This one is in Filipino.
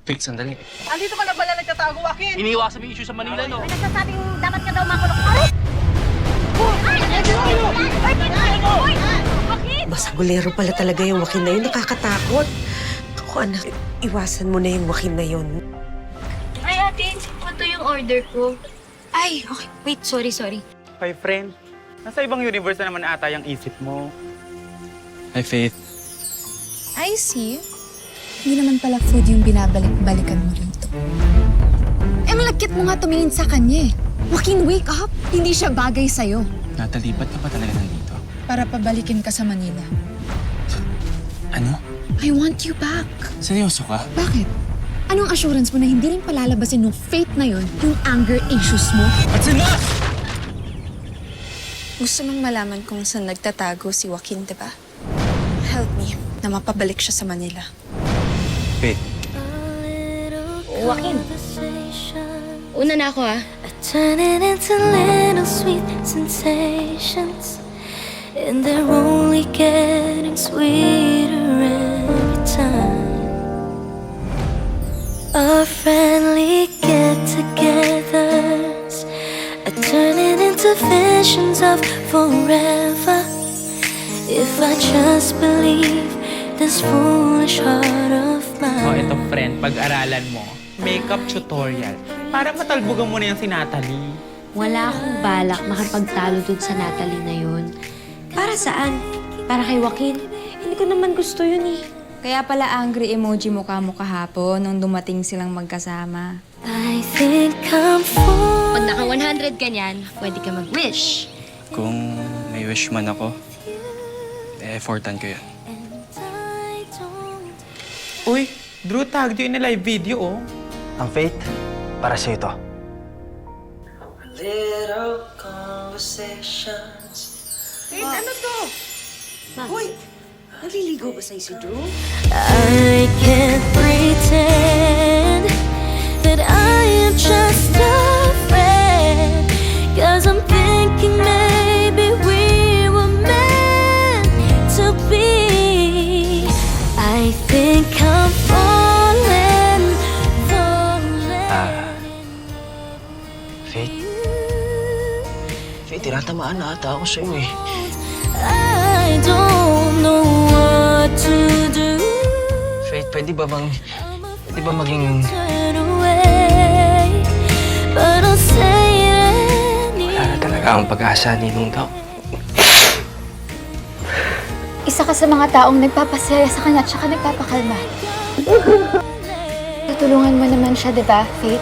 Faith, sandali. Andito ka na pala nagtatago, Joaquin! Iniiwasan mo yung issue sa Manila, no? May nagsasabing dapat ka daw makulong. Aray! Basagulero pala talaga yung Joaquin na yun. Nakakatakot. Ako, anak, iwasan mo na yung Joaquin na yun. Ay, ate, ito yung order ko. Ay, okay. Wait, sorry. Hi, friend. Nasa ibang universe na naman ata yung isip mo. Hi, Faith. I see. Hindi naman pala food yung binabalik-balikan mo rito. Ang lakit mo nga tumingin sa kanya eh. Joaquin, wake up! Hindi siya bagay sa'yo. Natalie, ba't ka ba talaga nandito? Para pabalikin ka sa Manila. Ano? I want you back. Seryoso ka? Bakit? Anong assurance mo na hindi rin palalabasin ng fate na yon yung anger issues mo? That's enough! Gusto mong malaman kung saan nagtatago si Joaquin, di ba? Help me na mapabalik siya sa Manila. Faith. Joaquin, una na ako Turn it into little sweet sensations, and they're only getting sweeter every time. Our friendly get-togethers, I turn it into visions of forever. If I just believe this foolish heart of mine. Ito, friend, pag-aralan mo. Makeup tutorial. Para matalbugan mo na yung si Natalie. Wala akong balak makapagtalo dun sa Natalie na yun. Para saan? Para kay Joaquin? Hindi ko naman gusto yun eh. Kaya pala angry emoji mukha mo kahapon nung dumating silang magkasama. I think I'm falling. Pag naka 100 ganyan, pwede ka mag-wish. Kung may wish man ako, effortan ko yun. I don't. Uy, Drew, tag yun na live video, oh. Ang Faith, para sa'yo to. Faith, ano to? Uy, naliligo ba sa'yo si Drew? I can't pretend that I am just a friend, 'cause I'm thinking maybe we were meant to be. I think I'm falling. Faith? Faith, tinatamaan na ata ako sa'yo eh. I don't know what to do. Faith, pwede ba maging Turn away, but I'll say it anyway. wala na talaga ang pag-asa, Ninong daw? Isa ka sa mga taong nagpapasaya sa kanya at saka nagpapakalma. Tutulungan mo naman siya, di ba, Faith?